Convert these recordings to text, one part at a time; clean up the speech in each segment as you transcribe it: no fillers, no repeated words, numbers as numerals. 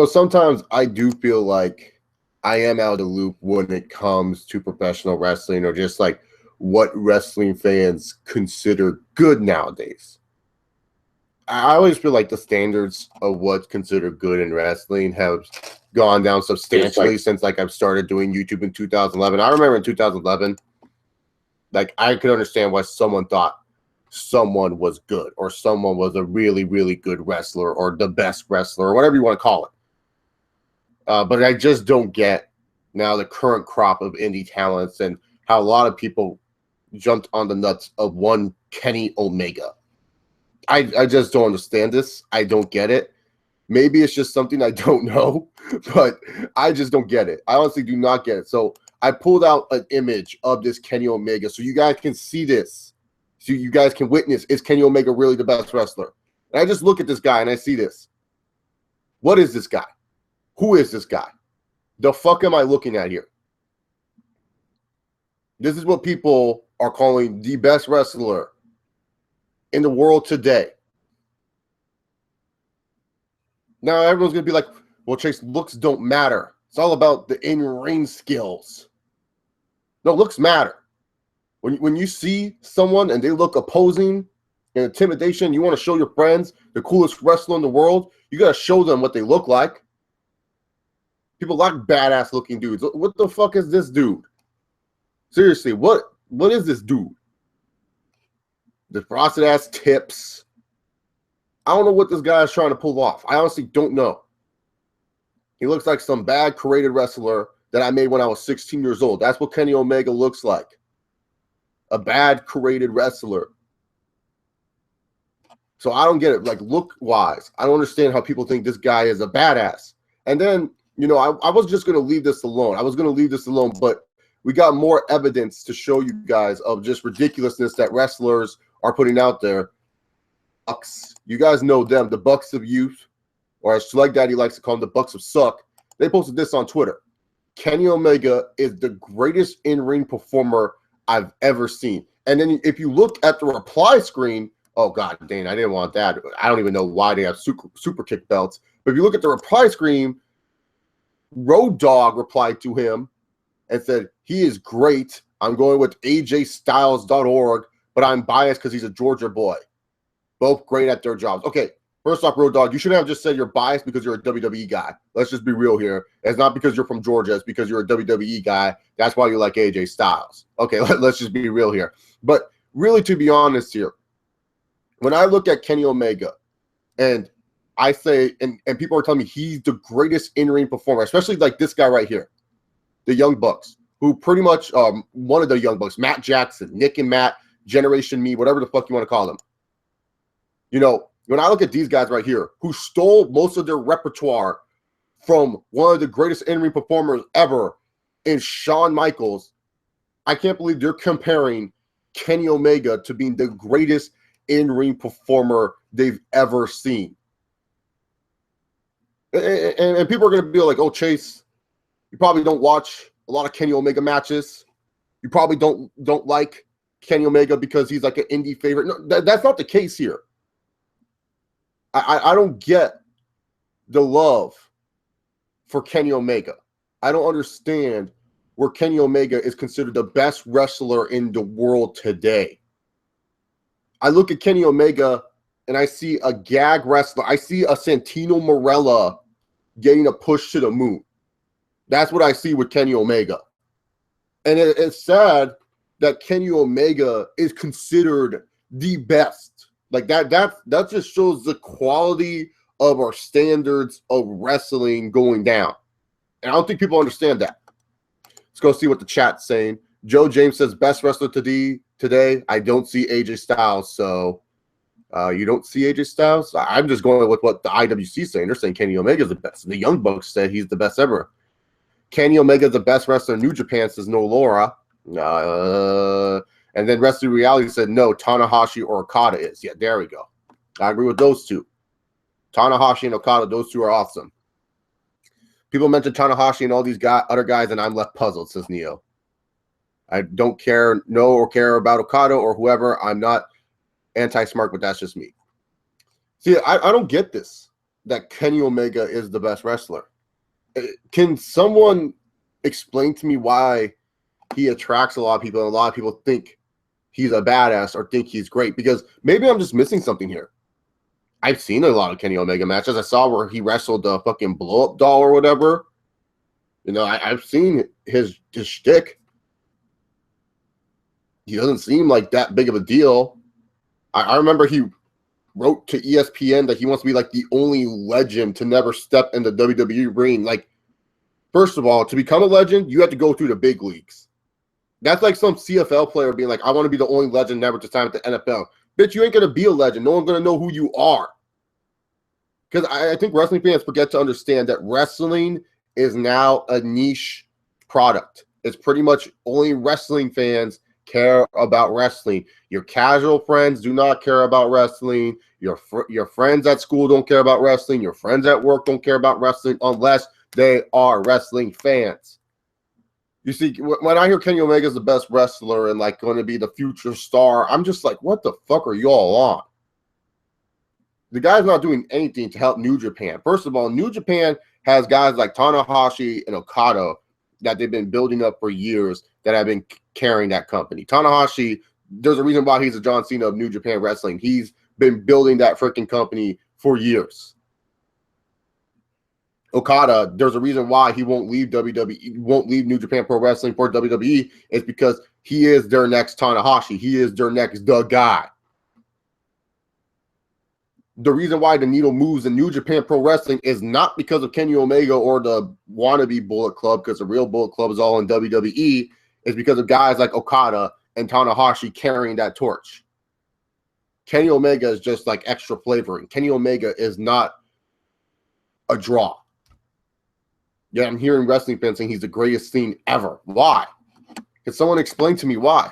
Sometimes I do feel like I am out of the loop when it comes to professional wrestling or just like what wrestling fans consider good nowadays. I always feel like the standards of what's considered good in wrestling have gone down substantially since like I've started doing YouTube in 2011. I remember in 2011, like I could understand why someone thought someone was good or someone was a really, really good wrestler or the best wrestler or whatever you want to call it. But I just don't get now the current crop of indie talents and how a lot of people jumped on the nuts of one Kenny Omega. I just don't understand this. I don't get it. Maybe it's just something I don't know, but I just don't get it. I honestly do not get it. So I pulled out an image of this Kenny Omega so you guys can see this. So you guys can witness, is Kenny Omega really the best wrestler? And I just look at this guy and I see this. What is this guy? Who is this guy? The fuck am I looking at here? This is what people are calling the best wrestler in the world today. Now everyone's going to be like, well, Chase, looks don't matter. It's all about the in-ring skills. No, looks matter. When you see someone and they look opposing and intimidation, you want to show your friends the coolest wrestler in the world, you got to show them what they look like. People like badass looking dudes. What the fuck is this dude? Seriously, what is this dude? The frosted ass tips. I don't know what this guy is trying to pull off. I honestly don't know. He looks like some bad created wrestler that I made when I was 16 years old. That's what Kenny Omega looks like. A bad created wrestler. So I don't get it. Like, look-wise, I don't understand how people think this guy is a badass. And then, I was just going to leave this alone. I was going to leave this alone, but we got more evidence to show you guys of just ridiculousness that wrestlers are putting out there. Bucks. You guys know them, the Bucks of Youth, or as Select Daddy likes to call them, the Bucks of Suck. They posted this on Twitter. Kenny Omega is the greatest in-ring performer I've ever seen. And then if you look at the reply screen, oh, God, dang, I didn't want that. I don't even know why they have super kick belts. But if you look at the reply screen, Road Dogg replied to him and said, he is great. I'm going with ajstyles.org, but I'm biased because he's a Georgia boy. Both great at their jobs. Okay, first off, Road Dogg, you shouldn't have just said you're biased because you're a WWE guy. Let's just be real here. It's not because you're from Georgia. It's because you're a WWE guy. That's why you like AJ Styles. Okay, let's just be real here. But really, to be honest here, when I look at Kenny Omega and I say, and people are telling me he's the greatest in-ring performer, especially like this guy right here, the Young Bucks, who pretty much one of the Young Bucks, Matt Jackson, Nick and Matt, Generation Me, whatever the fuck you want to call them. When I look at these guys right here, who stole most of their repertoire from one of the greatest in-ring performers ever in Shawn Michaels, I can't believe they're comparing Kenny Omega to being the greatest in-ring performer they've ever seen. And people are going to be like, oh, Chase, you probably don't watch a lot of Kenny Omega matches. You probably don't like Kenny Omega because he's like an indie favorite. No, that's not the case here. I don't get the love for Kenny Omega. I don't understand where Kenny Omega is considered the best wrestler in the world today. I look at Kenny Omega and I see a gag wrestler. I see a Santino Marella getting a push to the moon. That's what I see with Kenny Omega. And it's sad that Kenny Omega is considered the best. Like that just shows the quality of our standards of wrestling going down. And I don't think people understand that. Let's go see what the chat's saying. Joe James says, best wrestler today. I don't see AJ Styles. So you don't see AJ Styles? I'm just going with what the IWC is saying. They're saying Kenny Omega is the best. The Young Bucks said he's the best ever. Kenny Omega is the best wrestler in New Japan, says No Laura. And then Wrestling Reality said, no, Tanahashi or Okada is. Yeah, there we go. I agree with those two. Tanahashi and Okada, those two are awesome. People mention Tanahashi and all these other guys, and I'm left puzzled, says Neo. I don't care about Okada or whoever. I'm not anti-smart, but that's just me. See, I don't get this. that Kenny Omega is the best wrestler. Can someone explain to me why he attracts a lot of people and a lot of people think he's a badass or think he's great? Because maybe I'm just missing something here. I've seen a lot of Kenny Omega matches. I saw where he wrestled the fucking blow-up doll or whatever. You know, I've seen his shtick. He doesn't seem like that big of a deal. I remember he wrote to ESPN that he wants to be like the only legend to never step in the WWE ring. Like, first of all, to become a legend, you have to go through the big leagues. That's like some CFL player being like, I want to be the only legend never to sign with the NFL. Bitch, you ain't going to be a legend. No one's going to know who you are. Because I think wrestling fans forget to understand that wrestling is now a niche product. It's pretty much only wrestling fans care about wrestling. Your casual friends do not care about wrestling. Your friends at school don't care about wrestling. Your friends at work don't care about wrestling unless they are wrestling fans. You see, when I hear Kenny Omega is the best wrestler and like going to be the future star, I'm just like, what the fuck are y'all on? The guy's not doing anything to help New Japan. First of all, New Japan has guys like Tanahashi and Okada that they've been building up for years that have been carrying that company. Tanahashi, there's a reason why he's a John Cena of New Japan Wrestling. He's been building that freaking company for years. Okada, there's a reason why he won't leave WWE, won't leave New Japan Pro Wrestling for WWE. It's because he is their next Tanahashi. He is their next the guy. The reason why the needle moves in New Japan Pro Wrestling is not because of Kenny Omega or the wannabe Bullet Club, because the real Bullet Club is all in WWE, is because of guys like Okada and Tanahashi carrying that torch. Kenny Omega is just like extra flavoring. Kenny Omega is not a draw. Yeah, I'm hearing wrestling fans saying he's the greatest thing ever. Why? Can someone explain to me why?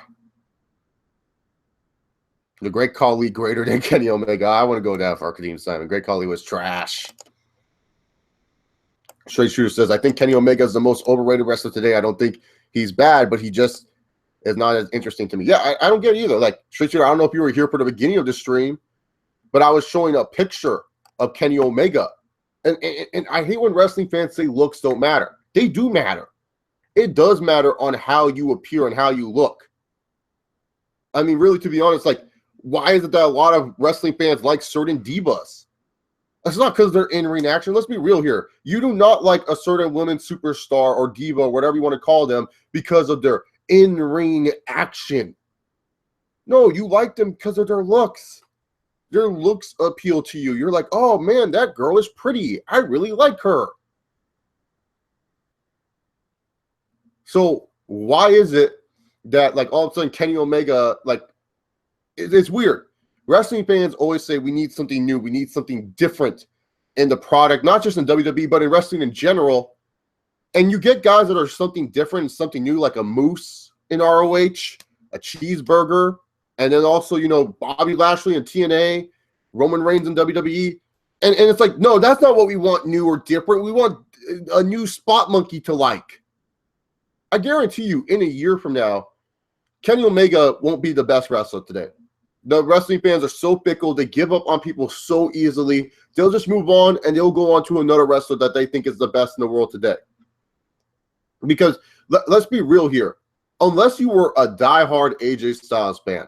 The Great Khali greater than Kenny Omega. I want to go down for Kadeem Simon. Great Khali was trash. Straight Shooter says, I think Kenny Omega is the most overrated wrestler today. I don't think he's bad, but he just is not as interesting to me. Yeah, I don't get it either. Like, Straight Shooter, I don't know if you were here for the beginning of the stream, but I was showing a picture of Kenny Omega. And I hate when wrestling fans say looks don't matter. They do matter. It does matter on how you appear and how you look. I mean, really, to be honest, like, why is it that a lot of wrestling fans like certain divas? It's not because they're in-ring action. Let's be real here. You do not like a certain women superstar or diva, or whatever you want to call them, because of their in-ring action. No, you like them because of their looks. Their looks appeal to you. You're like, oh, man, that girl is pretty. I really like her. So why is it that, like, all of a sudden Kenny Omega, like, it's weird. Wrestling fans always say we need something new. We need something different in the product, not just in WWE, but in wrestling in general. And you get guys that are something different and something new, like a Moose in ROH, a Cheeseburger, and then also, you know, Bobby Lashley in TNA, Roman Reigns in WWE. And it's like, no, that's not what we want new or different. We want a new spot monkey to like. I guarantee you, in a year from now, Kenny Omega won't be the best wrestler today. The wrestling fans are so fickle. They give up on people so easily. They'll just move on, and they'll go on to another wrestler that they think is the best in the world today. Because let's be real here. Unless you were a diehard AJ Styles fan,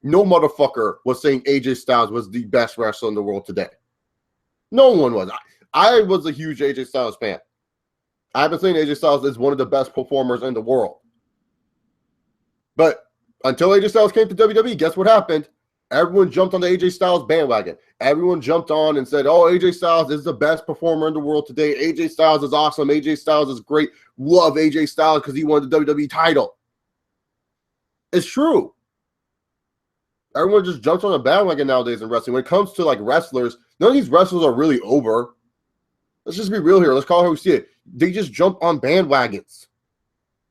no motherfucker was saying AJ Styles was the best wrestler in the world today. No one was. I was a huge AJ Styles fan. I've been saying AJ Styles is one of the best performers in the world. But until AJ Styles came to WWE, guess what happened? Everyone jumped on the AJ Styles bandwagon. Everyone jumped on and said, oh, AJ Styles is the best performer in the world today. AJ Styles is awesome. AJ Styles is great. Love AJ Styles because he won the WWE title. It's true. Everyone just jumps on the bandwagon nowadays in wrestling. When it comes to, like, wrestlers, none of these wrestlers are really over. Let's just be real here. Let's call it how we see it. They just jump on bandwagons.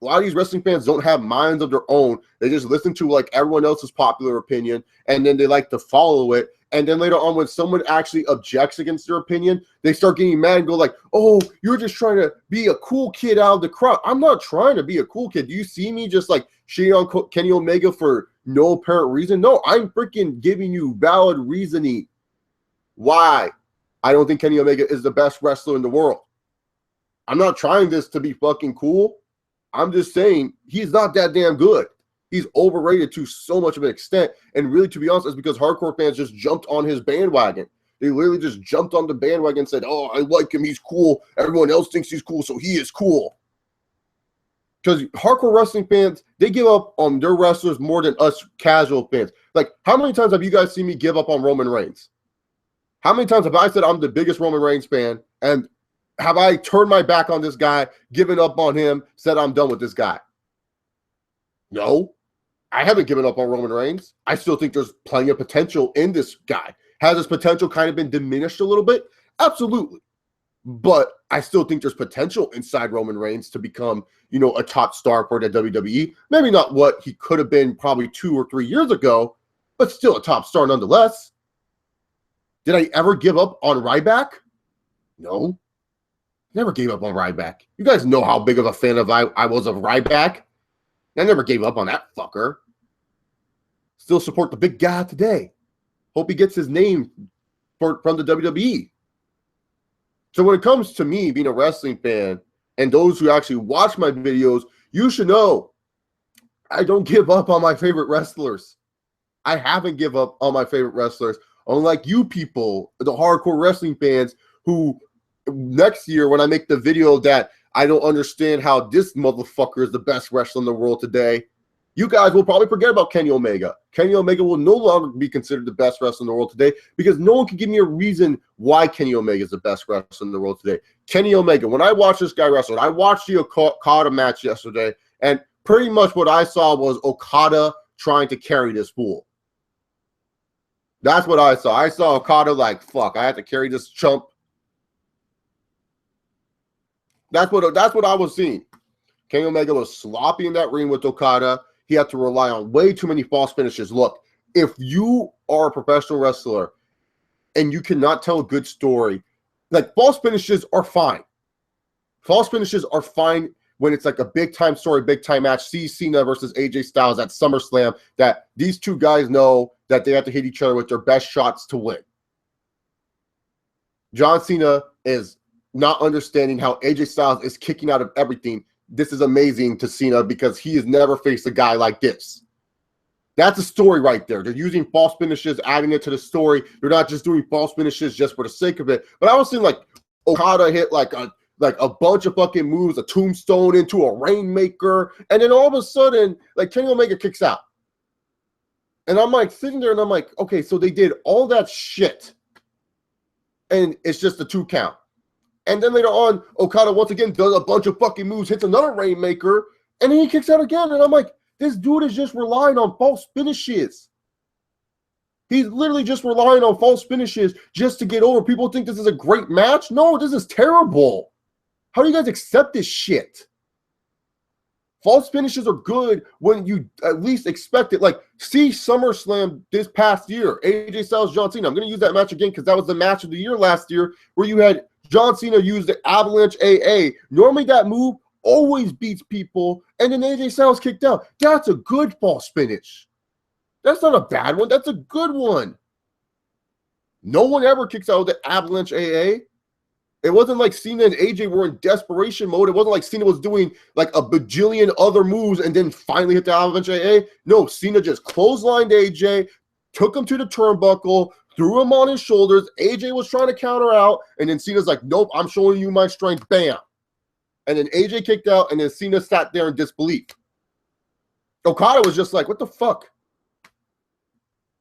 A lot of these wrestling fans don't have minds of their own. They just listen to, like, everyone else's popular opinion, and then they like to follow it. And then later on, when someone actually objects against their opinion, they start getting mad and go like, oh, you're just trying to be a cool kid out of the crowd. I'm not trying to be a cool kid. Do you see me just, like, shitting on Kenny Omega for no apparent reason? No, I'm freaking giving you valid reasoning. Why I don't think Kenny Omega is the best wrestler in the world. I'm not trying this to be fucking cool. I'm just saying he's not that damn good. He's overrated to so much of an extent. And really, to be honest, it's because hardcore fans just jumped on his bandwagon. They literally just jumped on the bandwagon and said, oh, I like him. He's cool. Everyone else thinks he's cool, so he is cool. Because hardcore wrestling fans, they give up on their wrestlers more than us casual fans. Like, how many times have you guys seen me give up on Roman Reigns? How many times have I said I'm the biggest Roman Reigns fan, and have I turned my back on this guy, given up on him, said I'm done with this guy? No, I haven't given up on Roman Reigns. I still think there's plenty of potential in this guy. Has his potential kind of been diminished a little bit? Absolutely. But I still think there's potential inside Roman Reigns to become, you know, a top star for the WWE. Maybe not what he could have been probably 2 or 3 years ago, but still a top star nonetheless. Did I ever give up on Ryback? No. Never gave up on Ryback. You guys know how big of a fan of I was of Ryback. I never gave up on that fucker. Still support the big guy today. Hope he gets his name from the WWE. So when it comes to me being a wrestling fan and those who actually watch my videos, you should know I don't give up on my favorite wrestlers. I haven't given up on my favorite wrestlers. Unlike you people, the hardcore wrestling fans, who next year when I make the video that I don't understand how this motherfucker is the best wrestler in the world today, you guys will probably forget about Kenny Omega. Kenny Omega will no longer be considered the best wrestler in the world today because no one can give me a reason why Kenny Omega is the best wrestler in the world today. Kenny Omega, when I watched this guy wrestle, I watched the Okada match yesterday, and pretty much what I saw was Okada trying to carry this fool. That's what I saw. I saw Okada like, fuck, I have to carry this chump. That's what I was seeing. Kenny Omega was sloppy in that ring with Okada. He had to rely on way too many false finishes. Look, if you are a professional wrestler and you cannot tell a good story, like false finishes are fine. False finishes are fine when it's like a big-time story, big-time match. See Cena versus AJ Styles at SummerSlam, that these two guys know that they have to hit each other with their best shots to win. John Cena is not understanding how AJ Styles is kicking out of everything. This is amazing to Cena because he has never faced a guy like this. That's a story right there. They're using false finishes, adding it to the story. They're not just doing false finishes just for the sake of it. But I was seeing like Okada hit like a bunch of fucking moves, a tombstone into a rainmaker, and then all of a sudden, like Kenny Omega kicks out. And I'm like sitting there and I'm like, okay, so they did all that shit, and it's just a 2 count. And then later on, Okada once again does a bunch of fucking moves, hits another rainmaker, and then he kicks out again. And I'm like, this dude is just relying on false finishes. He's literally just relying on false finishes just to get over. People think this is a great match. No, this is terrible. How do you guys accept this shit? False finishes are good when you at least expect it. Like, see SummerSlam this past year, AJ Styles, John Cena. I'm going to use that match again because that was the match of the year last year where you had John Cena use the Avalanche AA. Normally that move always beats people, and then AJ Styles kicked out. That's a good false finish. That's not a bad one. That's a good one. No one ever kicks out with the Avalanche AA. It wasn't like Cena and AJ were in desperation mode. It wasn't like Cena was doing like a bajillion other moves and then finally hit the Avalanche AA. No, Cena just clotheslined AJ, took him to the turnbuckle, threw him on his shoulders. AJ was trying to counter out, and then Cena's like, nope, I'm showing you my strength. Bam. And then AJ kicked out, and then Cena sat there in disbelief. Okada was just like, what the fuck?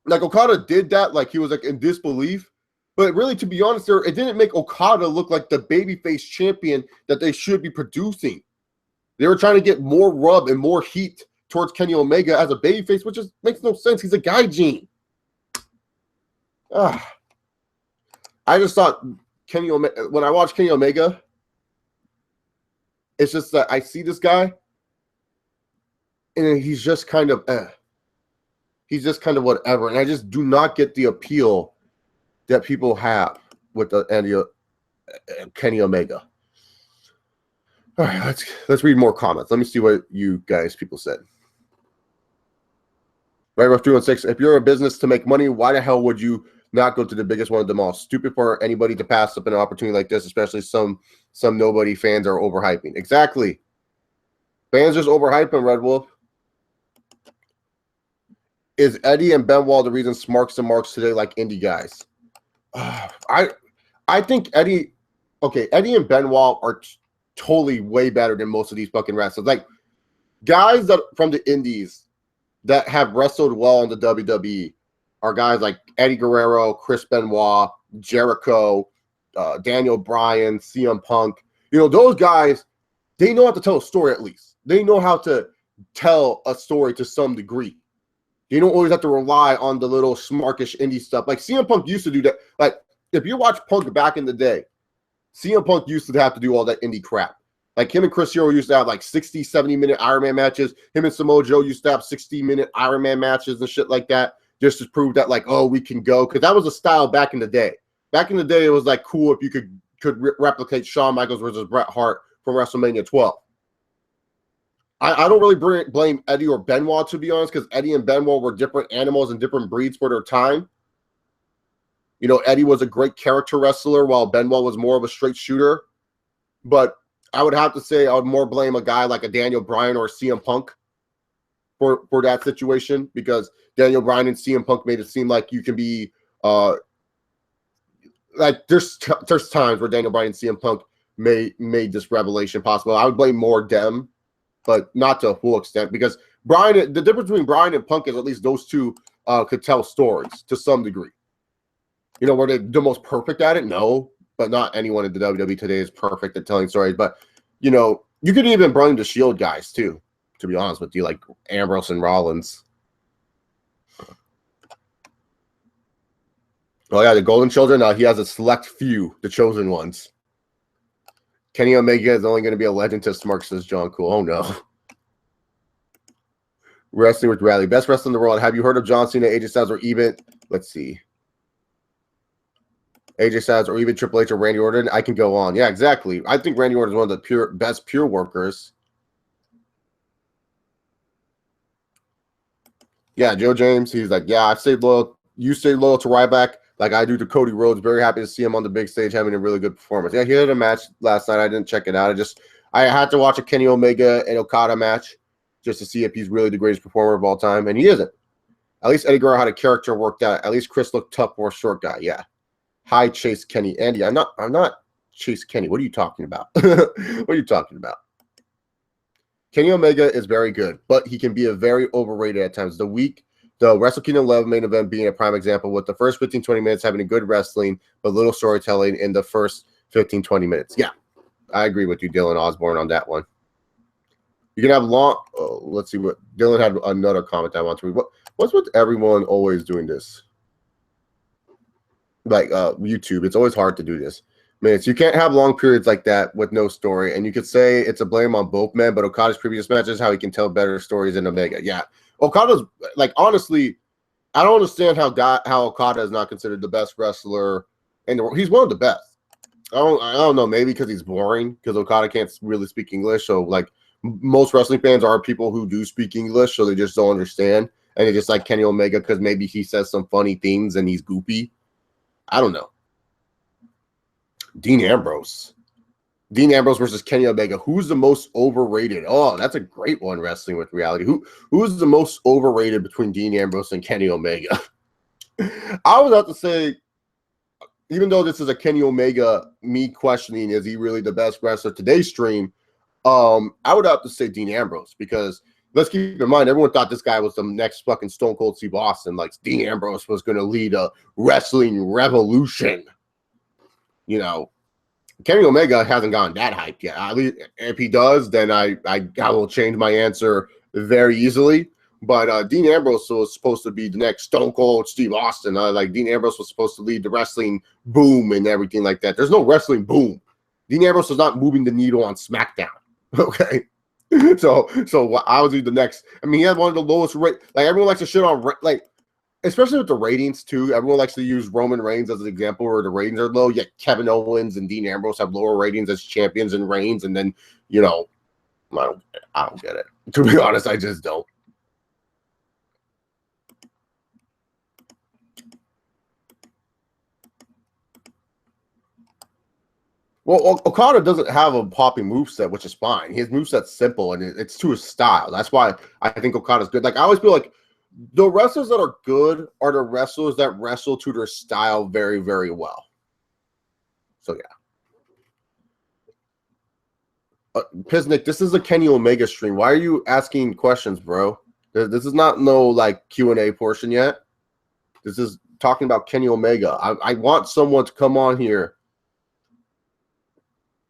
Like, Okada did that like he was like in disbelief. But really, to be honest, it didn't make Okada look like the babyface champion that they should be producing. They were trying to get more rub and more heat towards Kenny Omega as a babyface, which just makes no sense. He's a gaijin. I just thought Kenny Omega, when I watch Kenny Omega, it's just that I see this guy, and he's just kind of he's just kind of whatever, and I just do not get the appeal that people have with the Kenny Omega. All right, let's read more comments. Let me see what you guys people said. Right, 316. If you're a business to make money, why the hell would you not go to the biggest one of them all. Stupid for anybody to pass up an opportunity like this, especially some nobody fans are overhyping. Exactly. Fans just overhyping Red Wolf. Is Eddie and Benoit the reason Smarks and Marks today like indie guys? I think Eddie and Benoit are totally way better than most of these fucking wrestlers. Like guys that from the indies that have wrestled well in the WWE are guys like Eddie Guerrero, Chris Benoit, Jericho, Daniel Bryan, CM Punk. You know, those guys, they know how to tell a story at least. They know how to tell a story to some degree. You don't always have to rely on the little smarkish indie stuff. Like CM Punk used to do that. Like if you watch Punk back in the day, CM Punk used to have to do all that indie crap. Like him and Chris Hero used to have like 60, 70-minute Iron Man matches. Him and Samoa Joe used to have 60-minute Iron Man matches and shit like that, just to prove that like, oh, we can go. Because that was a style back in the day. Back in the day, it was like cool if you could replicate Shawn Michaels versus Bret Hart from WrestleMania 12. I don't really blame Eddie or Benoit, to be honest, because Eddie and Benoit were different animals and different breeds for their time. You know, Eddie was a great character wrestler while Benoit was more of a straight shooter. But I would have to say I would more blame a guy like a Daniel Bryan or CM Punk for that situation, because Daniel Bryan and CM Punk made it seem like you can be like there's times where Daniel Bryan and CM Punk made this revelation possible. I would blame more them, but not to a full extent, because Bryan, the difference between Bryan and Punk is at least those two could tell stories to some degree. You know, were they the most perfect at it? No, but not anyone in the WWE today is perfect at telling stories. But, you know, you could even blame the Shield guys too, to be honest with you, like Ambrose and Rollins. Oh, yeah, the Golden Children, he has a select few, the chosen ones. Kenny Omega is only going to be a legend to Smarks, says John Cool. Oh, no. Wrestling with Rally. Best wrestler in the world. Have you heard of John Cena, AJ Styles, or even, let's see, AJ Styles, or even Triple H or Randy Orton? I can go on. Yeah, exactly. I think Randy Orton is one of the best pure workers. Yeah, Joe James, he's like, yeah, I've stayed loyal. You stay loyal to Ryback like I do to Cody Rhodes. Very happy to see him on the big stage having a really good performance. Yeah, he had a match last night. I didn't check it out. I had to watch a Kenny Omega and Okada match just to see if he's really the greatest performer of all time, and he isn't. At least Eddie Guerrero had a character worked out. At least Chris looked tough for a short guy. Yeah. Hi, Chase Kenny. Andy, I'm not Chase Kenny. What are you talking about? What are you talking about? Kenny Omega is very good, but he can be a very overrated at times. The Wrestle Kingdom 11 main event being a prime example, with the first 15, 20 minutes having a good wrestling, but little storytelling in the first 15, 20 minutes. Yeah, I agree with you, Dylan Osborne, on that one. You can have long. Oh, let's see what Dylan had another comment I want to read. What's with everyone always doing this? Like YouTube, it's always hard to do this. Minutes. You can't have long periods like that with no story. And you could say it's a blame on both men, but Okada's previous matches, how he can tell better stories than Omega. Yeah. Okada's, like, honestly, I don't understand how Okada is not considered the best wrestler in the world. He's one of the best. I don't know, maybe because he's boring, because Okada can't really speak English. So, like, most wrestling fans are people who do speak English, so they just don't understand. And they just like Kenny Omega because maybe he says some funny things and he's goopy. I don't know. Dean Ambrose versus Kenny Omega. Who's the most overrated? Oh, that's a great one. Wrestling with Reality. Who's the most overrated between Dean Ambrose and Kenny Omega? I would have to say, even though this is a Kenny Omega, me questioning is he really the best wrestler today's stream? I would have to say Dean Ambrose, because let's keep in mind, everyone thought this guy was the next fucking Stone Cold Steve Austin. Like, Dean Ambrose was going to lead a wrestling revolution. You know, Kenny Omega hasn't gotten that hyped yet. At least if he does, then I will change my answer very easily. But Dean Ambrose was supposed to be the next Stone Cold Steve Austin. Like, Dean Ambrose was supposed to lead the wrestling boom and everything like that. There's no wrestling boom. Dean Ambrose was not moving the needle on SmackDown. Okay. So I was the next. I mean, he had one of the lowest rate. Like, everyone likes to shit on, like, especially with the ratings too. Everyone likes to use Roman Reigns as an example where the ratings are low. Yet Kevin Owens and Dean Ambrose have lower ratings as champions and reigns. And then, you know, I don't get it. To be honest, I just don't. Well, Okada doesn't have a popping moveset, which is fine. His moveset's simple, and it's to his style. That's why I think Okada's good. Like, I always feel like the wrestlers that are good are the wrestlers that wrestle to their style very, very well. So, yeah. Piznick, this is a Kenny Omega stream. Why are you asking questions, bro? This is not no, like, Q&A portion yet. This is talking about Kenny Omega. I want someone to come on here,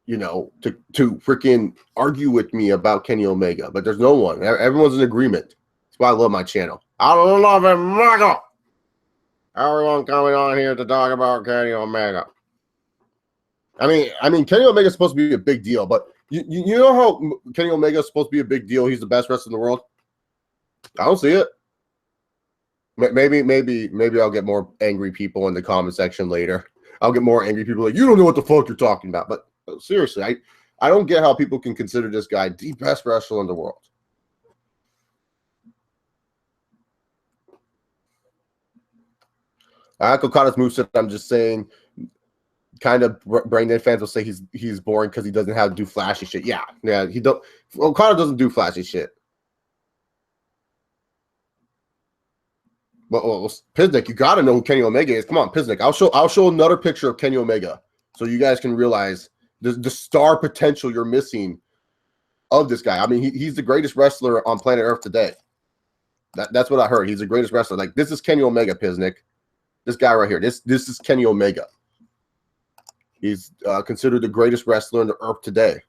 you know, to freaking argue with me about Kenny Omega, but there's no one. Everyone's in agreement. That's why I love my channel. I love Omega. Everyone coming on here to talk about Kenny Omega. I mean, Kenny Omega is supposed to be a big deal, but you know how Kenny Omega is supposed to be a big deal? He's the best wrestler in the world. I don't see it. Maybe I'll get more angry people in the comment section later. I'll get more angry people like, you don't know what the fuck you're talking about. But seriously, I don't get how people can consider this guy the best wrestler in the world. I like Okada's moveset. I'm just saying, kind of brain dead fans will say he's boring because he doesn't have to do flashy shit. Yeah, Okada doesn't do flashy shit. Well, Piznick, you got to know who Kenny Omega is. Come on, Piznick. I'll show another picture of Kenny Omega so you guys can realize the star potential you're missing of this guy. I mean, he's the greatest wrestler on planet Earth today. That's what I heard. He's the greatest wrestler. Like, this is Kenny Omega, Piznick. This guy right here. This is Kenny Omega. He's considered the greatest wrestler on the Earth today.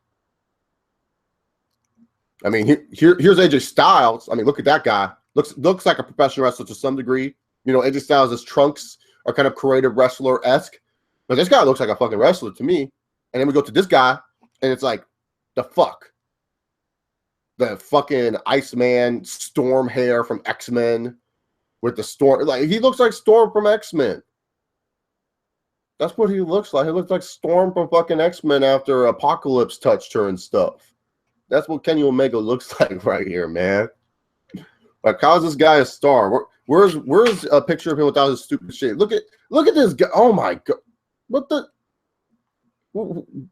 I mean, here's AJ Styles. I mean, look at that guy. Looks like a professional wrestler to some degree. You know, AJ Styles' trunks are kind of creative wrestler-esque. But this guy looks like a fucking wrestler to me. And then we go to this guy, and it's like, the fuck? The fucking Iceman, Storm hair from X-Men with the Storm. Like, he looks like Storm from X-Men. That's what he looks like. He looks like Storm from fucking X-Men after Apocalypse touched her and stuff. That's what Kenny Omega looks like right here, man. Like, how's this guy a star? Where's a picture of him without his stupid shit? Look at this guy. Oh my god. What the?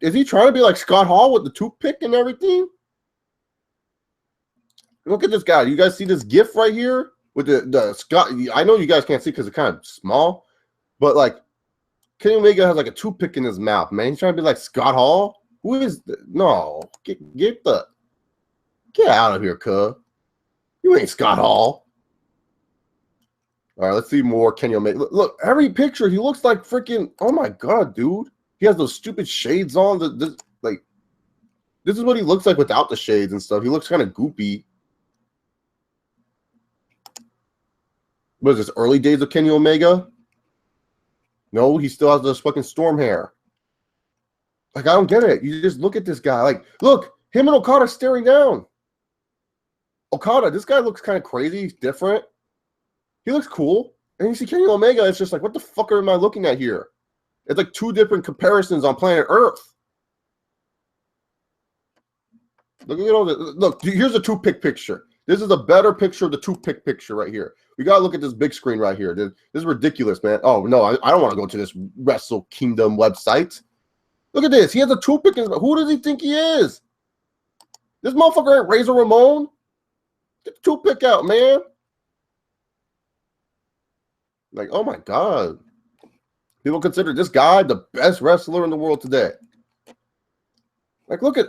Is he trying to be like Scott Hall with the toothpick and everything? Look at this guy. You guys see this GIF right here with the Scott? I know you guys can't see because it's kind of small, but like Kenny Omega has like a toothpick in his mouth, man. He's trying to be like Scott Hall. Who is no? Get out of here, cuz. You ain't Scott Hall. All right, let's see more Kenny Omega. Look, every picture, he looks like freaking, oh my god, dude. He has those stupid shades on. This is what he looks like without the shades and stuff. He looks kind of goopy. What is this, early days of Kenny Omega? No, he still has this fucking Storm hair. Like, I don't get it. You just look at this guy. Like, look, him and Okada staring down. Okada, this guy looks kind of crazy. He's different. He looks cool. And you see Kenny Omega, it's just like, what the fuck am I looking at here? It's like two different comparisons on planet Earth. Look at all this. Look, here's a toothpick picture. This is a better picture of the toothpick picture right here. We got to look at this big screen right here. This is ridiculous, man. Oh, no, I don't want to go to this Wrestle Kingdom website. Look at this. He has a toothpick in his mouth. Who does he think he is? This motherfucker ain't Razor Ramon. Get the toothpick out, man. Like, oh my god. People consider this guy the best wrestler in the world today. Like, look at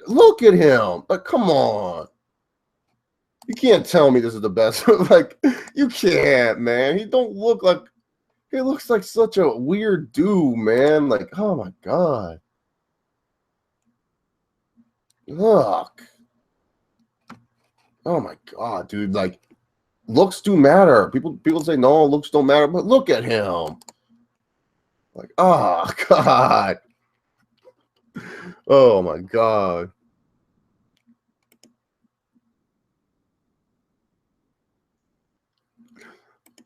him. Like, come on. You can't tell me this is the best. Like, you can't, man. He don't look like, he looks like such a weird dude, man. Like, oh my god. Look. Oh my god, dude. Like, looks do matter. People say no, looks don't matter, but look at him. Like, oh god. Oh my god.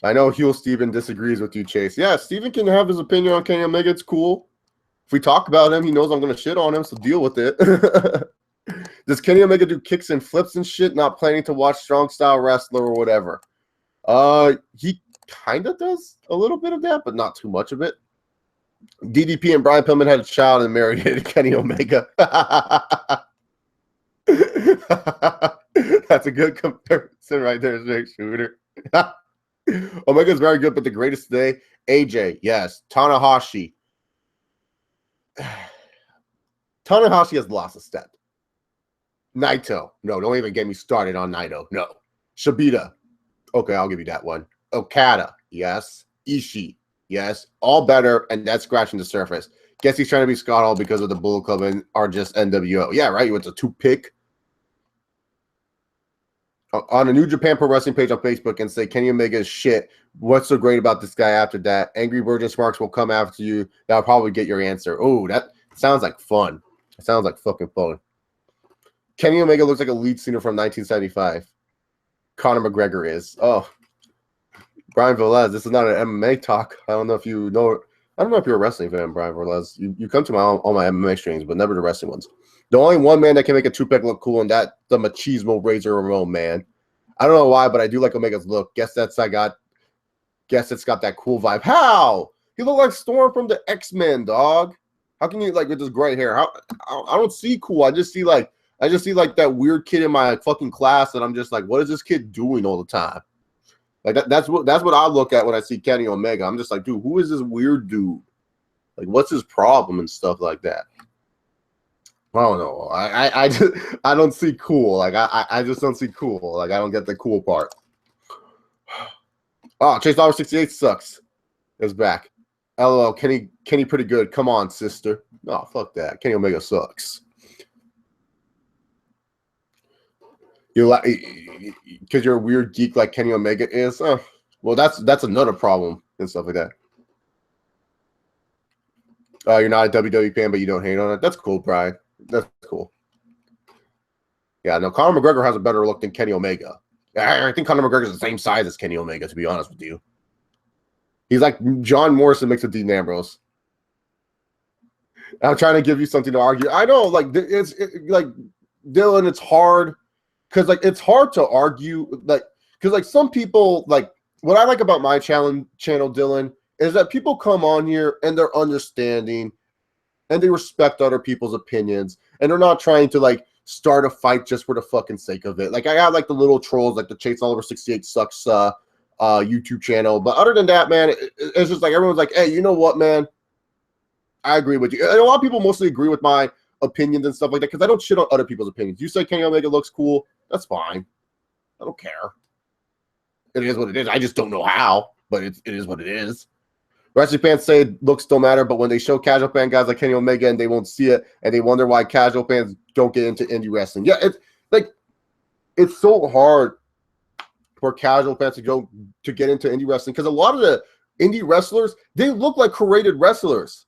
I know Heel Steven disagrees with you, Chase. Yeah, Steven can have his opinion on Kenny Omega. It's cool. If we talk about him, he knows I'm going to shit on him, so deal with it. Does Kenny Omega do kicks and flips and shit? Not planning to watch strong style wrestler or whatever. He kind of does a little bit of that, but not too much of it. DDP and Brian Pillman had a child and married Kenny Omega. That's a good comparison right there, Jake Shooter. Omega's very good, but the greatest today, AJ, yes. Tanahashi. Tanahashi has lost a step. Naito. No, don't even get me started on Naito. No. Shibata. Okay, I'll give you that one. Okada. Yes. Ishii. Yes. All better, and that's scratching the surface. Guess he's trying to be Scott Hall because of the Bullet Club and are just NWO. Yeah, right. You went to 2-pick. On a New Japan Pro Wrestling page on Facebook and say Kenny Omega is shit. What's so great about this guy after that? Angry Virgin Sparks will come after you. That'll probably get your answer. Oh, that sounds like fun. It sounds like fucking fun. Kenny Omega looks like a lead singer from 1975. Conor McGregor is. Oh, Brian Velez. This is not an MMA talk. I don't know if you know. I don't know if you're a wrestling fan, Brian Velez. You come to all my MMA streams, but never the wrestling ones. The only one man that can make a 2-pack look cool, and that the machismo Razor Ramon man. I don't know why, but I do like Omega's look. Guess it's got that cool vibe. How? He look like Storm from the X-Men, dog. How can you like with this gray hair? I don't see cool. I just see like that weird kid in my fucking class that I'm just like, what is this kid doing all the time? Like that's what I look at when I see Kenny Omega. I'm just like, dude, who is this weird dude? Like, what's his problem and stuff like that? I don't know. I don't see cool. Like I just don't see cool. Like I don't get the cool part. Oh, Chase Dollar 68 sucks. It's back. LOL. Kenny pretty good. Come on, sister. No, fuck that. Kenny Omega sucks. You like because you're a weird geek like Kenny Omega is. Oh, well, that's another problem and stuff like that. You're not a WWE fan, but you don't hate on it. That's cool, Brian. That's cool. Yeah, no, Conor McGregor has a better look than Kenny Omega. I think Conor McGregor is the same size as Kenny Omega, to be honest with you. He's like John Morrison mixed with Dean Ambrose. I'm trying to give you something to argue. I know, like, like, Dylan, it's hard because, like, it's hard to argue, like, because, like, some people, like, what I like about my channel, Dylan, is that people come on here and they're understanding and they respect other people's opinions and they're not trying to, like, start a fight just for the fucking sake of it. Like, I got, like, the little trolls, like the Chase Oliver 68 Sucks YouTube channel. But other than that, man, it's just like everyone's like, hey, you know what, man? I agree with you. And a lot of people mostly agree with my opinions and stuff like that because I don't shit on other people's opinions. You say Kenny Omega looks cool, that's fine. I don't care. It is what it is. I just don't know how, but it is what it is. Wrestling fans say looks don't matter, but when they show casual fan guys like Kenny Omega and they won't see it, and they wonder why casual fans don't get into indie wrestling. Yeah, it's like it's so hard for casual fans to get into indie wrestling because a lot of the indie wrestlers, they look like created wrestlers.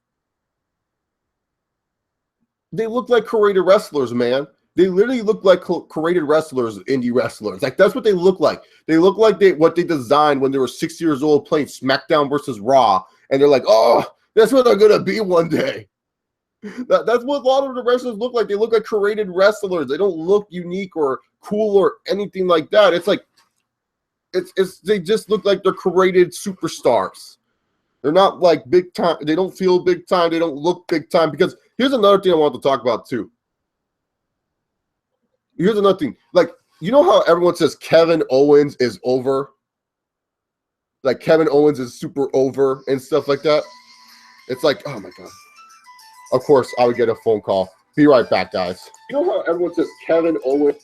They look like created wrestlers, man. They literally look like created wrestlers, indie wrestlers. Like that's what they look like. They look like what they designed when they were 6 years old playing SmackDown versus Raw, and they're like, oh, that's what they're gonna be one day. That's what a lot of the wrestlers look like. They look like created wrestlers. They don't look unique or cool or anything like that. It's like they just look like they're created superstars. They're not like big time. They don't feel big time. They don't look big time. Because here's another thing I want to talk about too. Here's another thing. Like, you know how everyone says Kevin Owens is over? Like Kevin Owens is super over and stuff like that. It's like, oh my God. Of course, I would get a phone call. Be right back, guys. You know how everyone says Kevin Owens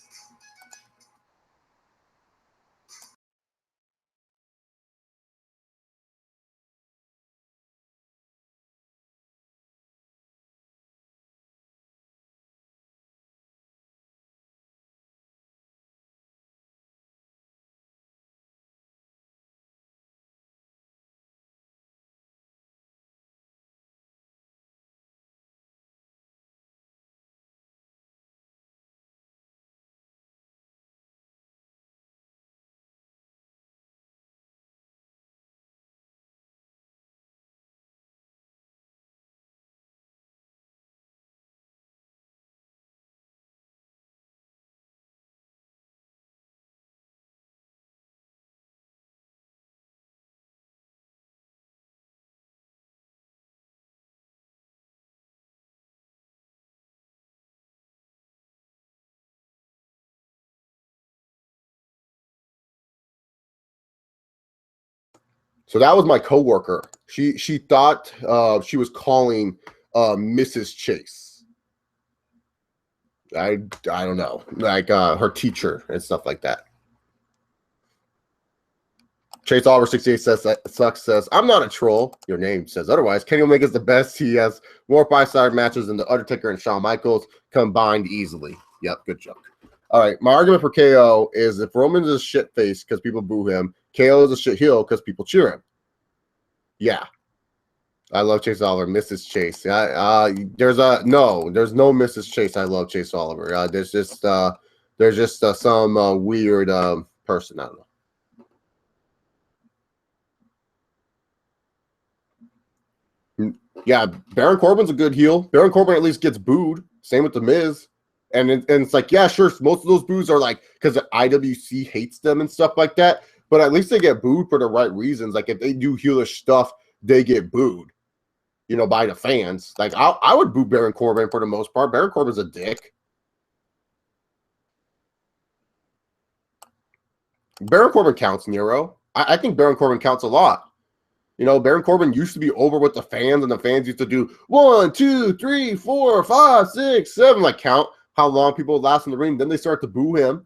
So that was my coworker. She thought she was calling Mrs. Chase. I don't know, like her teacher and stuff like that. Chase Oliver 68 says, I'm not a troll. Your name says otherwise. Kenny Omega's the best. He has more 5-star matches than The Undertaker and Shawn Michaels combined easily. Yep, good joke. All right, my argument for KO is if Roman's a shit face because people boo him, KO is a shit heel because people cheer him. Yeah. I love Chase Oliver. Mrs. Chase. There's no Mrs. Chase. I love Chase Oliver. There's just some weird person. I don't know. Yeah, Baron Corbin's a good heel. Baron Corbin at least gets booed. Same with The Miz. And it's like, yeah, sure, most of those boos are like because the IWC hates them and stuff like that. But at least they get booed for the right reasons. Like if they do heelish stuff, they get booed, you know, by the fans. Like I would boo Baron Corbin for the most part. Baron Corbin's a dick. Baron Corbin counts, Nero. I think Baron Corbin counts a lot. You know, Baron Corbin used to be over with the fans, and the fans used to do 1, 2, 3, 4, 5, 6, 7, like count how long people would last in the ring. Then they start to boo him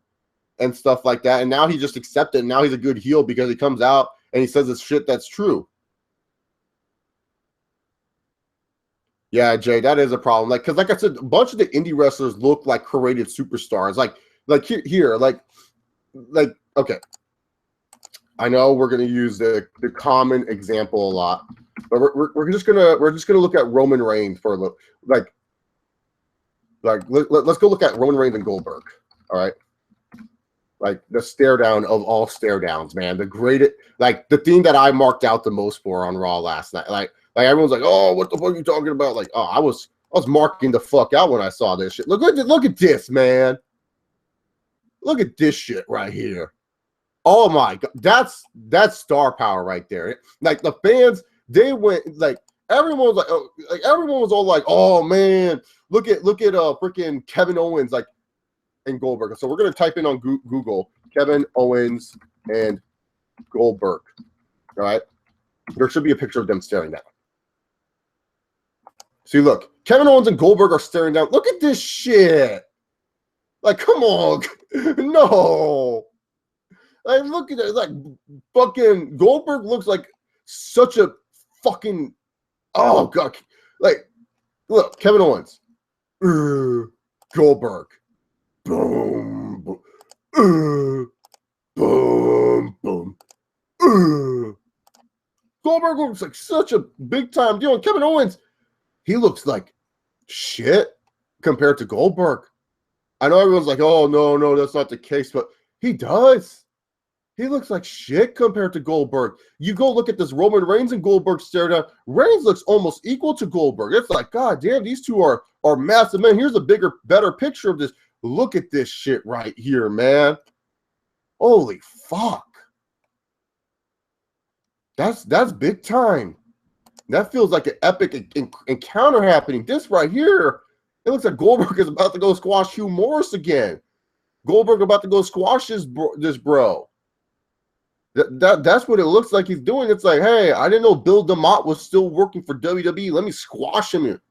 and stuff like that. And now he just accepted. Now he's a good heel because he comes out and he says this shit that's true. Yeah, Jay, that is a problem. Like, because like I said, a bunch of the indie wrestlers look like created superstars. Like here, like, okay. I know we're going to use the common example a lot, but we're just gonna look at Roman Reigns for a little, like let's go look at Roman Reigns and Goldberg. All right, like the stare down of all stare downs, man. The greatest, like the thing that I marked out the most for on Raw last night. Like everyone's like, oh, what the fuck are you talking about? Like, oh, I was marking the fuck out when I saw this shit. Look at this, man. Look at this shit right here. Oh my God, that's star power right there. Like the fans, they went like everyone was like, oh, like everyone was all like, oh man, look at freaking Kevin Owens like and Goldberg. So we're gonna type in on Google Kevin Owens and Goldberg. All right, there should be a picture of them staring down. See, look, Kevin Owens and Goldberg are staring down. Look at this shit. Like, come on, no. Like, look at it. Like, fucking Goldberg looks like such a fucking, oh, God. Like, look, Kevin Owens. Goldberg. Boom. Boom. Boom. Boom. Goldberg looks like such a big-time deal. And Kevin Owens, he looks like shit compared to Goldberg. I know everyone's like, oh, no, that's not the case. But he does. He looks like shit compared to Goldberg. You go look at this Roman Reigns and Goldberg stare down. Reigns looks almost equal to Goldberg. It's like, God damn, these two are massive. Man, here's a better picture of this. Look at this shit right here, man. Holy fuck. That's big time. That feels like an epic encounter happening. This right here, it looks like Goldberg is about to go squash Hugh Morris again. Goldberg about to go squash this bro. That's what it looks like he's doing. It's like, hey, I didn't know Bill DeMott was still working for WWE. Let me squash him here.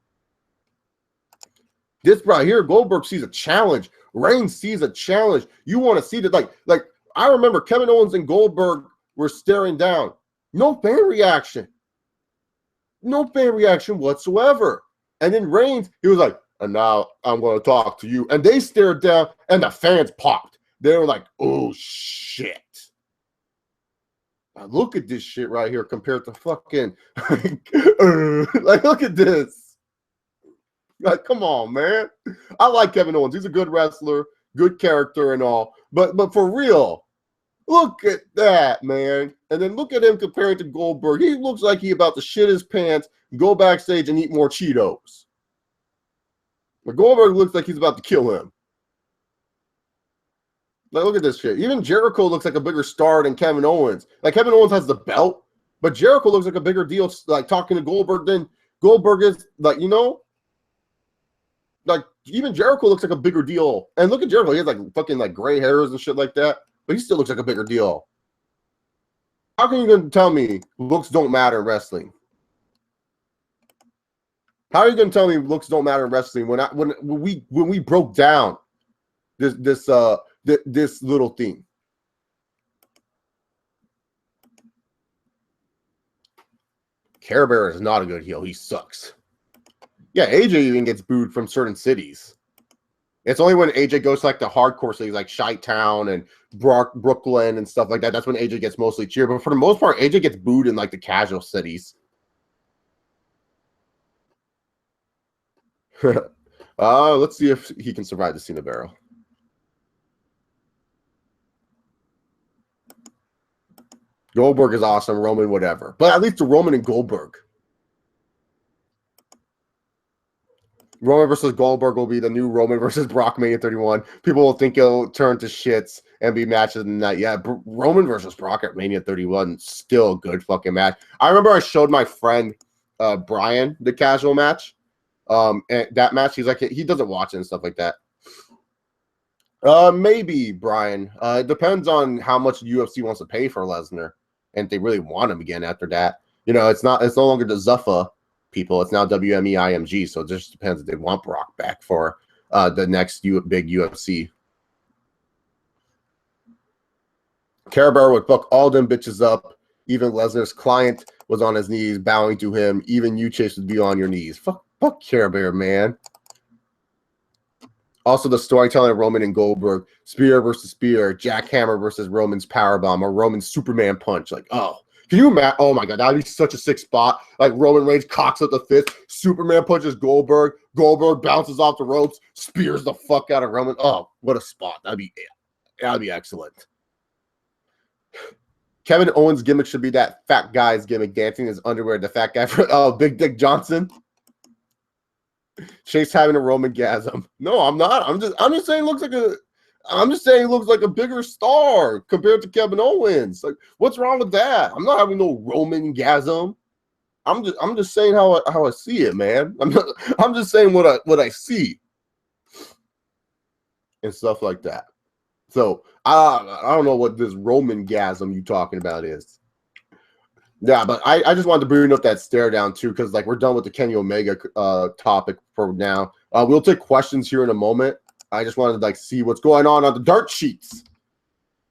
This right here, Goldberg sees a challenge. Reigns sees a challenge. You want to see that, like I remember Kevin Owens and Goldberg were staring down. No fan reaction. No fan reaction whatsoever. And then Reigns, he was like, and now I'm going to talk to you. And they stared down, and the fans popped. They were like, oh, shit. Now look at this shit right here compared to fucking like look at this. Like, come on, man. I like Kevin Owens. He's a good wrestler, good character and all. But for real, look at that, man. And then look at him compared to Goldberg. He looks like he about to shit his pants, go backstage and eat more Cheetos. But Goldberg looks like he's about to kill him. Like, look at this shit. Even Jericho looks like a bigger star than Kevin Owens. Like, Kevin Owens has the belt, but Jericho looks like a bigger deal, like, talking to Goldberg than Goldberg is, like, you know? Like, even Jericho looks like a bigger deal. And look at Jericho. He has, like, fucking, like, gray hairs and shit like that, but he still looks like a bigger deal. How can you gonna tell me looks don't matter in wrestling? How are you gonna tell me looks don't matter in wrestling when we broke down this little thing? Care Bear is not a good heel. He sucks. Yeah, AJ even gets booed from certain cities. It's only when AJ goes to like the hardcore cities like Chi-Town and Brooklyn and stuff like that. That's when AJ gets mostly cheered. But for the most part, AJ gets booed in like the casual cities. Let's see if he can survive the Cena barrel. Goldberg is awesome. Roman, whatever. But at least the Roman and Goldberg. Roman versus Goldberg will be the new Roman versus Brock Mania 31. People will think it'll turn to shits and be matches in that. Yeah, Roman versus Brock at Mania 31, still a good fucking match. I remember I showed my friend Brian the casual match. And that match, he's like, he doesn't watch it and stuff like that. Maybe Brian. It depends on how much UFC wants to pay for Lesnar, and if they really want him again after that. You know, it's no longer the Zuffa people. It's now WME IMG. So it just depends if they want Brock back for the next big UFC. Care Bear would fuck all them bitches up. Even Lesnar's client was on his knees bowing to him. Even you, Chase, would be on your knees. Fuck Care Bear, man. Also, the storytelling of Roman and Goldberg, Spear versus Spear, Jackhammer versus Roman's Powerbomb, or Roman's Superman Punch. Like, oh, can you imagine? Oh my God, that would be such a sick spot. Like Roman Reigns cocks up the fist, Superman punches Goldberg, Goldberg bounces off the ropes, spears the fuck out of Roman. Oh, what a spot. That'd be excellent. Kevin Owens' gimmick should be that fat guy's gimmick, dancing in his underwear. The fat guy for Big Dick Johnson. Chase having a Roman gasm. No, I'm not. I'm just saying he looks like a bigger star compared to Kevin Owens. Like, what's wrong with that? I'm not having no Roman gasm. I'm just saying how I see it, man. I'm just saying what I see and stuff like that. So I don't know what this Roman gasm you talking about is. Yeah, but I just wanted to bring up that stare down too, because like we're done with the Kenny Omega topic for now. We'll take questions here in a moment. I just wanted to like see what's going on the dirt sheets,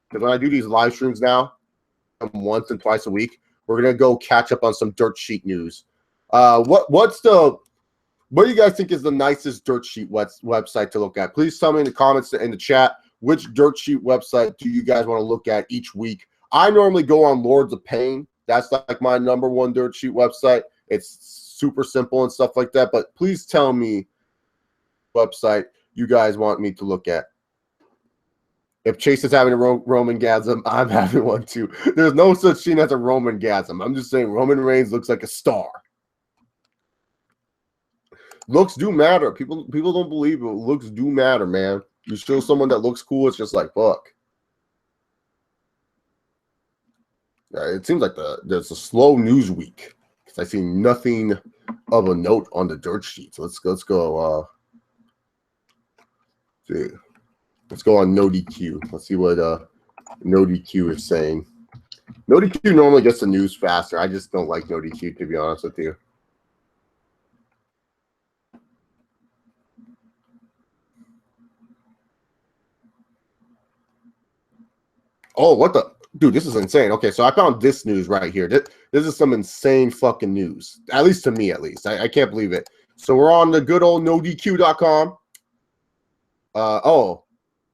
because when I do these live streams now, once and twice a week, we're gonna go catch up on some dirt sheet news. What do you guys think is the nicest dirt sheet website to look at? Please tell me in the comments in the chat which dirt sheet website do you guys want to look at each week. I normally go on Lords of Pain. That's like my number one dirt sheet website. It's super simple and stuff like that. But please tell me website you guys want me to look at. If Chase is having a Roman gasm, I'm having one too. There's no such thing as a Roman gasm. I'm just saying Roman Reigns looks like a star. Looks do matter. People don't believe it. Looks do matter, man. You show someone that looks cool, it's just like, fuck. It seems like there's a slow news week because I see nothing of a note on the dirt sheet. So let's go. See, let's go on No DQ. Let's see what No DQ is saying. No DQ normally gets the news faster. I just don't like No DQ, to be honest with you. Oh, what the? Dude, this is insane. Okay, so I found this news right here. This is some insane fucking news. At least to me, at least. I can't believe it. So we're on the good old NoDQ.com.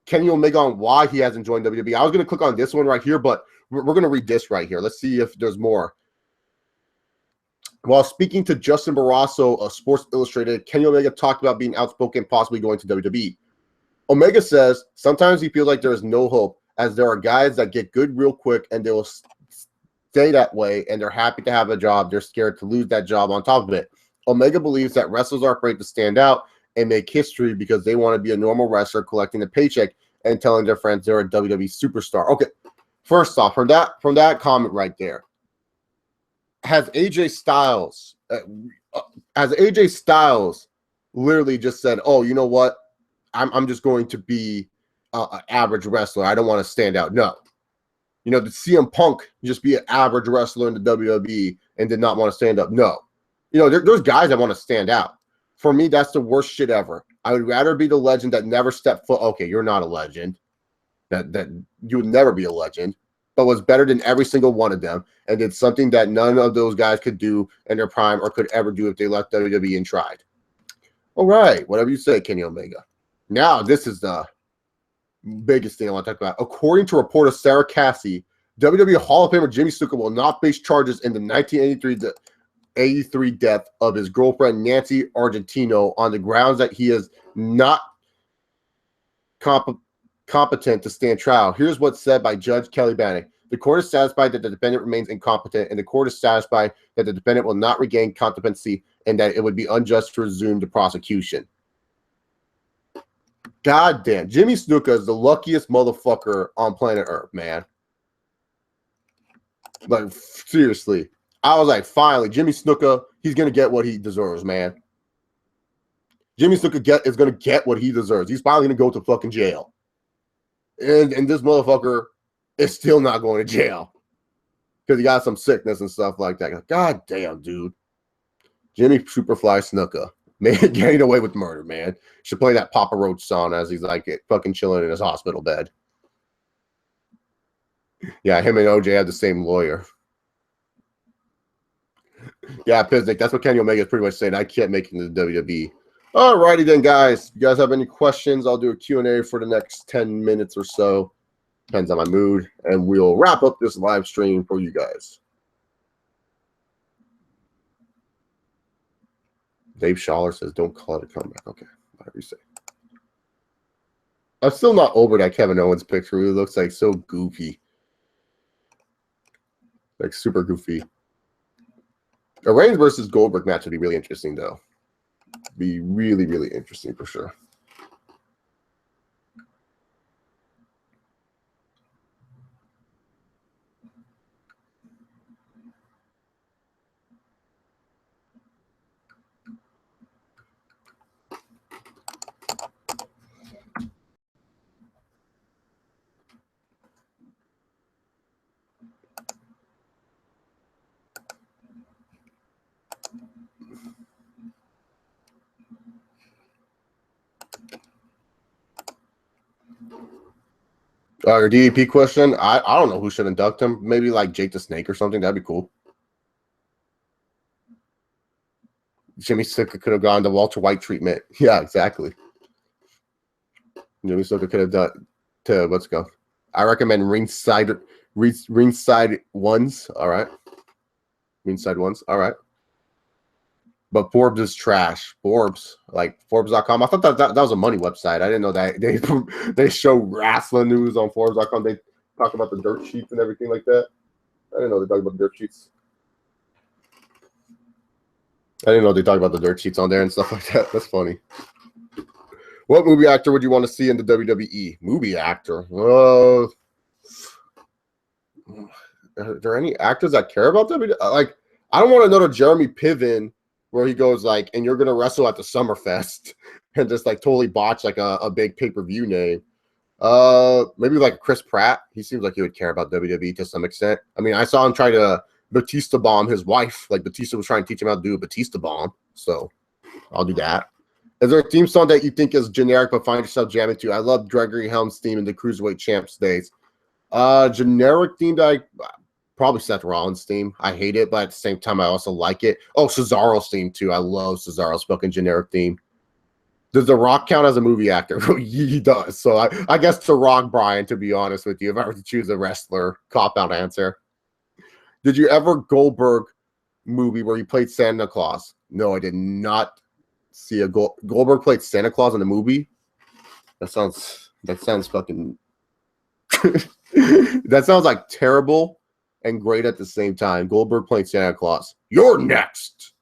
Kenny Omega on why he hasn't joined WWE. I was going to click on this one right here, but we're going to read this right here. Let's see if there's more. While speaking to Justin Barrasso of Sports Illustrated, Kenny Omega talked about being outspoken, possibly going to WWE. Omega says sometimes he feels like there is no hope, as there are guys that get good real quick and they will stay that way, and they're happy to have a job. They're scared to lose that job on top of it. Omega believes that wrestlers are afraid to stand out and make history because they want to be a normal wrestler collecting a paycheck and telling their friends they're a WWE superstar. Okay, first off, from that comment right there, has AJ Styles literally just said, oh, you know what? I'm just going to be an average wrestler. I don't want to stand out. No. You know, did CM Punk just be an average wrestler in the WWE and did not want to stand up? No. You know, there's guys that want to stand out. For me, that's the worst shit ever. I would rather be the legend that never stepped foot. Okay, you're not a legend. That you would never be a legend, but was better than every single one of them and did something that none of those guys could do in their prime or could ever do if they left WWE and tried. All right, whatever you say, Kenny Omega. Now, this is the biggest thing I want to talk about. According to reporter Sarah Cassie, WWE Hall of Famer Jimmy Snuka will not face charges in the 1983 death of his girlfriend Nancy Argentino on the grounds that he is not competent to stand trial. Here's what's said by Judge Kelly Bannock. The court is satisfied that the defendant remains incompetent, and the court is satisfied that the defendant will not regain competency and that it would be unjust to resume the prosecution. God damn. Jimmy Snuka is the luckiest motherfucker on planet Earth, man. Like, seriously. I was like, finally, Jimmy Snuka, he's going to get what he deserves, man. Jimmy Snuka is going to get what he deserves. He's finally going to go to fucking jail. And this motherfucker is still not going to jail because he got some sickness and stuff like that. God damn, dude. Jimmy Superfly Snuka. Man, getting away with murder, man. Should play that Papa Roach song as he's like fucking chilling in his hospital bed. Yeah, him and OJ have the same lawyer. Yeah, Piznick, that's what Kenny Omega is pretty much saying. I can't make it into the WWE. Alrighty then, guys. If you guys have any questions, I'll do a Q&A for the next 10 minutes or so. Depends on my mood. And we'll wrap up this live stream for you guys. Dave Schaller says, don't call it a comeback. Okay, whatever you say. I'm still not over that Kevin Owens picture. He looks like so goofy. Like super goofy. A Reigns versus Goldberg match would be really interesting, though. Be really, really interesting for sure. Your DDP question, I don't know who should induct him. Maybe like Jake the Snake or something. That'd be cool. Jimmy Snuka could have gone the Walter White treatment. Yeah, exactly. Jimmy Snuka could have done to let's go. I recommend ringside ones. All right. Ringside ones. All right. But Forbes is trash. Forbes, like Forbes.com. I thought that was a money website. I didn't know that they show wrestling news on Forbes.com. They talk about the dirt sheets and everything like that. I didn't know they talk about the dirt sheets. I didn't know they talk about the dirt sheets on there and stuff like that. That's funny. What movie actor would you want to see in the WWE? Movie actor. Are there any actors that care about WWE? Like, I don't want another Jeremy Piven where he goes like, and you're gonna wrestle at the Summerfest and just like totally botch like a big pay-per-view name. Maybe like Chris Pratt. He seems like he would care about WWE to some extent. I mean, I saw him try to Batista bomb his wife. Like Batista was trying to teach him how to do a Batista bomb. So I'll do that. Is there a theme song that you think is generic but find yourself jamming to? I love Gregory Helm's theme in the Cruiserweight Champs days. Generic themed, probably Seth Rollins' theme. I hate it, but at the same time, I also like it. Oh, Cesaro's theme, too. I love Cesaro's fucking generic theme. Does The Rock count as a movie actor? He does. So I guess The Rock, Brian, to be honest with you, if I were to choose a wrestler, cop-out answer. Did you ever Goldberg movie where he played Santa Claus? No, I did not see a Goldberg played Santa Claus in the movie. That sounds fucking that sounds like terrible and great at the same time. Goldberg playing Santa Claus. You're next.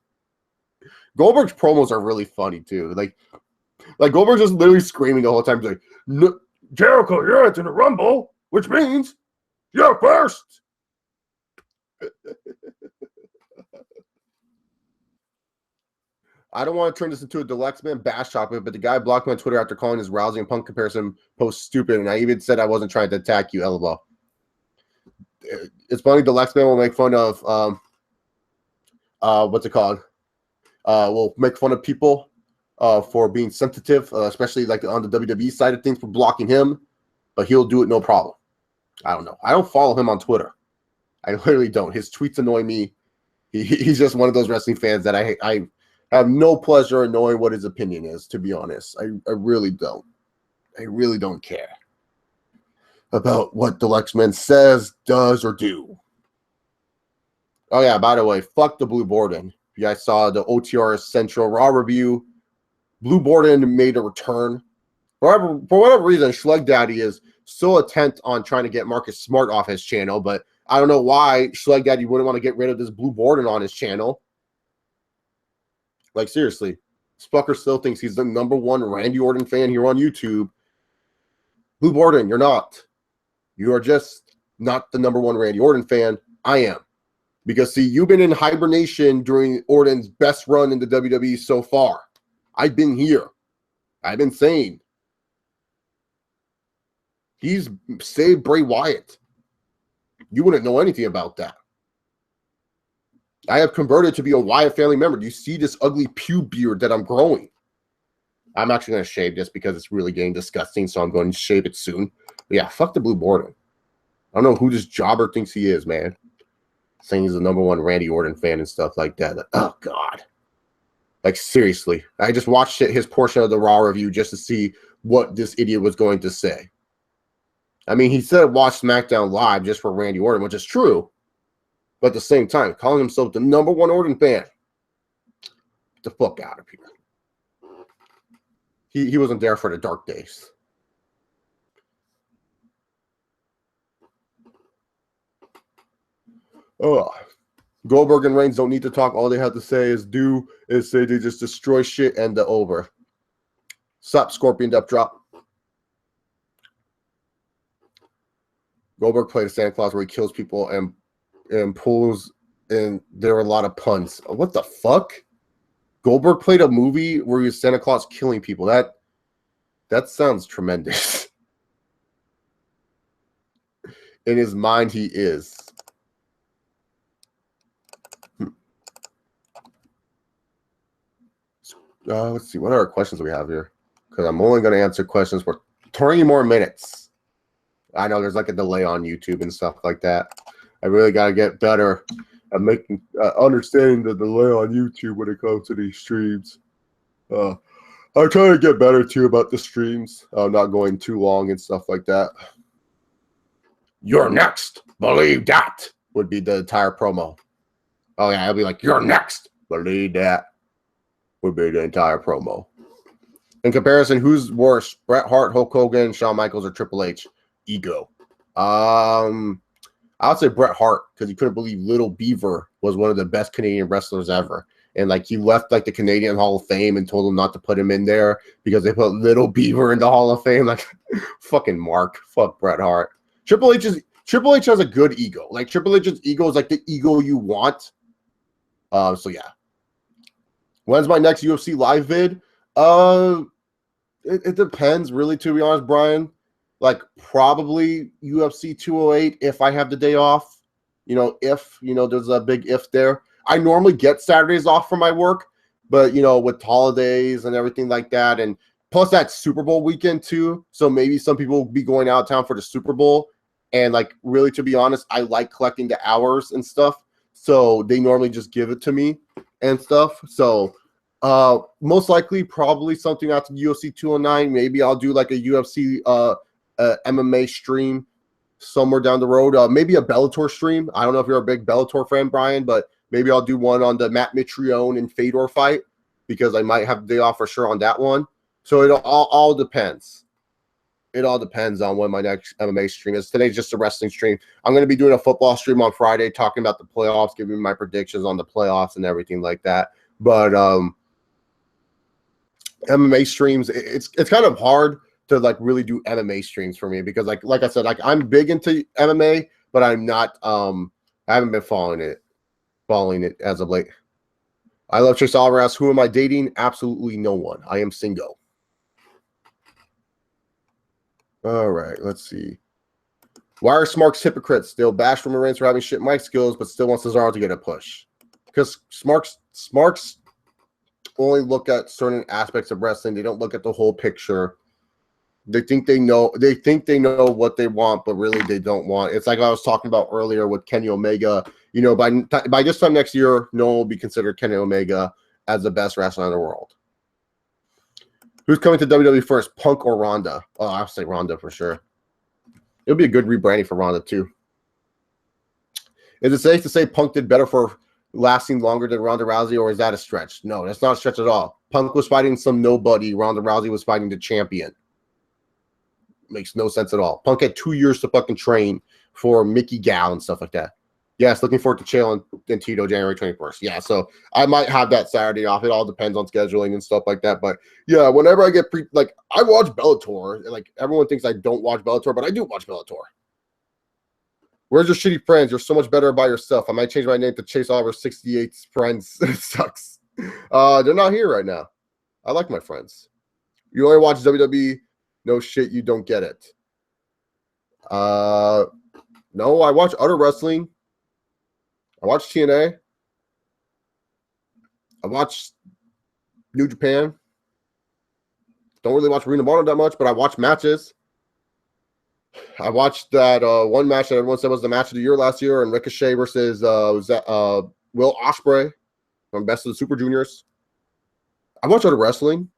Goldberg's promos are really funny too. Like Goldberg's just literally screaming the whole time. He's like, no, Jericho, you're into the Rumble, which means you're first. I don't want to turn this into a Deluxe Man bash topic, but the guy blocked me on Twitter after calling his Rousey and Punk comparison post stupid, and I even said I wasn't trying to attack you, LOL. it's funny. The Lex Man will make fun of what's it called? Will make fun of people for being sensitive, especially like on the WWE side of things for blocking him, but he'll do it no problem. I don't know. I don't follow him on Twitter. I literally don't. His tweets annoy me. He's just one of those wrestling fans that I have no pleasure in knowing what his opinion is, to be honest. I really don't. I really don't care about what the Lexman says, does, or do. Oh, yeah, by the way, fuck the Blue Borden. You guys saw the OTR Central Raw review. Blue Borden made a return. For whatever reason, Schleg Daddy is so intent on trying to get Marcus Smart off his channel, but I don't know why Schleg Daddy wouldn't want to get rid of this Blue Borden on his channel. Like, seriously, Spucker still thinks he's the #1 Randy Orton fan here on YouTube. Blue Borden, you're not. You are just not the #1 Randy Orton fan. I am. Because, see, you've been in hibernation during Orton's best run in the WWE so far. I've been here. I've been saying. He's saved Bray Wyatt. You wouldn't know anything about that. I have converted to be a Wyatt family member. Do you see this ugly pube beard that I'm growing? I'm actually going to shave this because it's really getting disgusting, so I'm going to shave it soon. But yeah, fuck the Blue Borden. I don't know who this jobber thinks he is, man. Saying he's the #1 Randy Orton fan and stuff like that. Oh, God. Like, seriously. I just watched his portion of the Raw review just to see what this idiot was going to say. I mean, he said watch SmackDown Live just for Randy Orton, which is true. But at the same time, calling himself the #1 Orton fan. Get the fuck out of here. He wasn't there for the dark days. Oh, Goldberg and Reigns don't need to talk. All they have to say is say they just destroy shit and the over. Stop Scorpion Death Drop. Goldberg played a Santa Claus where he kills people and pulls, and there were a lot of puns. What the fuck? Goldberg played a movie where he was Santa Claus killing people. That sounds tremendous. In his mind, he is. Let's see. What are our questions we have here? Because I'm only going to answer questions for 20 more minutes. I know there's like a delay on YouTube and stuff like that. I really got to get better at making understanding the delay on YouTube when it comes to these streams. I try to get better too about the streams, not going too long and stuff like that. You're next, believe that would be the entire promo. Oh yeah, I'll be like, you're next, believe that would be the entire promo. In comparison, who's worse, Bret Hart, Hulk Hogan, Shawn Michaels, or Triple H? Ego. I would say Bret Hart because he couldn't believe Little Beaver was one of the best Canadian wrestlers ever. And like he left like the Canadian Hall of Fame and told him not to put him in there because they put Little Beaver in the Hall of Fame. Like fucking Mark. Fuck Bret Hart. Triple H has a good ego. Like Triple H's ego is like the ego you want. So yeah. When's my next UFC live vid? It depends, really, to be honest, Brian. Like probably UFC 208 if I have the day off. If there's a big if there. I normally get Saturdays off from my work, but with holidays and everything like that, and plus that Super Bowl weekend too. So maybe some people will be going out of town for the Super Bowl. And like really, to be honest, I like collecting the hours and stuff. So they normally just give it to me and stuff. So most likely probably something after UFC 209. Maybe I'll do like a UFC MMA stream somewhere down the road. Maybe a Bellator stream. I don't know if you're a big Bellator fan, Brian, but maybe I'll do one on the Matt Mitrione and Fedor fight because I might have the day off for sure on that one. So it all depends. It all depends on when my next MMA stream is. Today's just a wrestling stream. I'm going to be doing a football stream on Friday talking about the playoffs, giving my predictions on the playoffs and everything like that. But MMA streams, it's kind of hard to like really do MMA streams for me because like I said, like I'm big into MMA, but I'm not I haven't been following it as of late. I love Chase Alvarez. Who am I dating? Absolutely no one. I am single. All right, let's see. Why are Smarks hypocrites? They'll bash Roman Reigns for having shit mic skills, but still wants Cesaro to get a push. Because Smarks only look at certain aspects of wrestling. They don't look at the whole picture. They think they know what they want, but really they don't want. It's like I was talking about earlier with Kenny Omega. You know, by this time next year, no one will be considered Kenny Omega as the best wrestler in the world. Who's coming to WWE first, Punk or Ronda? Oh, I'll say Ronda for sure. It'll be a good rebranding for Ronda too. Is it safe to say Punk did better for lasting longer than Ronda Rousey, or is that a stretch? No, that's not a stretch at all. Punk was fighting some nobody. Ronda Rousey was fighting the champion. Makes no sense at all. Punk had 2 years to fucking train for Mickey Gal and stuff like that. Yes, looking forward to Chael and Tito January 21st. Yeah, so I might have that Saturday off. It all depends on scheduling and stuff like that. But yeah, whenever I get I watch Bellator. Like, everyone thinks I don't watch Bellator, but I do watch Bellator. Where's your shitty friends? You're so much better by yourself. I might change my name to Chase Oliver 68's friends. It sucks. They're not here right now. I like my friends. You only watch WWE. No shit, you don't get it. No, I watch other wrestling. I watch TNA. I watch New Japan. Don't really watch Ring of Honor that much, but I watch matches. I watched that one match that everyone said was the match of the year last year, and Ricochet versus Will Ospreay from Best of the Super Juniors. I watch other wrestling.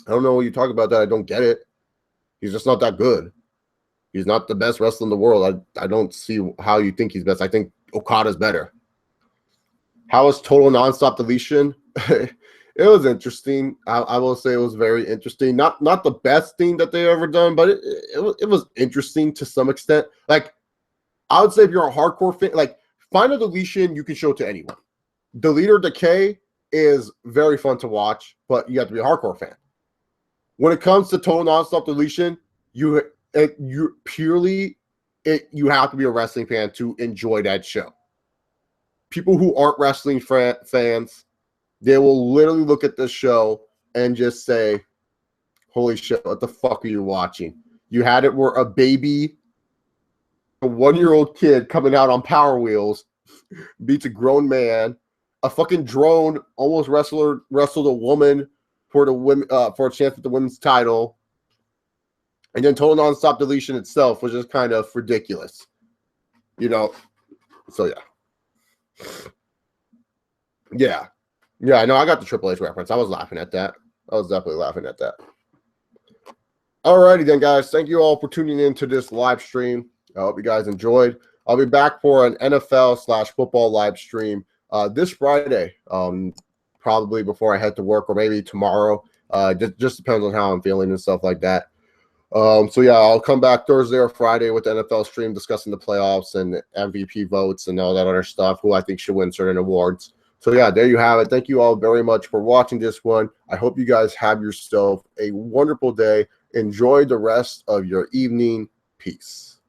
I don't know what you talk about that I don't get it. He's just not that good. He's not the best wrestler in the world. I don't see how you think he's best. I think Okada's better. How was Total Nonstop Deletion? It was interesting. I will say it was very interesting. Not the best thing that they've ever done, but it was interesting to some extent. Like, I would say if you're a hardcore fan, like, Final Deletion, you can show to anyone. Delete or Decay is very fun to watch, but you have to be a hardcore fan. When it comes to Total Nonstop Deletion, you have to be a wrestling fan to enjoy that show. People who aren't wrestling fans, they will literally look at this show and just say, holy shit, what the fuck are you watching? You had it where a 1-year-old kid coming out on Power Wheels beats a grown man. A fucking drone almost wrestled a woman for a chance at the women's title. And then Total Nonstop Deletion itself was just kind of ridiculous. You know? So, yeah. Yeah, I know. I got the Triple H reference. I was laughing at that. I was definitely laughing at that. Alrighty then, guys. Thank you all for tuning in to this live stream. I hope you guys enjoyed. I'll be back for an NFL/football live stream this Friday, probably before I head to work, or maybe tomorrow. Just depends on how I'm feeling and stuff like that. So yeah, I'll come back Thursday or Friday with the NFL stream discussing the playoffs and MVP votes and all that other stuff, who I think should win certain awards. So yeah, there you have it. Thank you all very much for watching this one. I hope you guys have yourself a wonderful day. Enjoy the rest of your evening. Peace.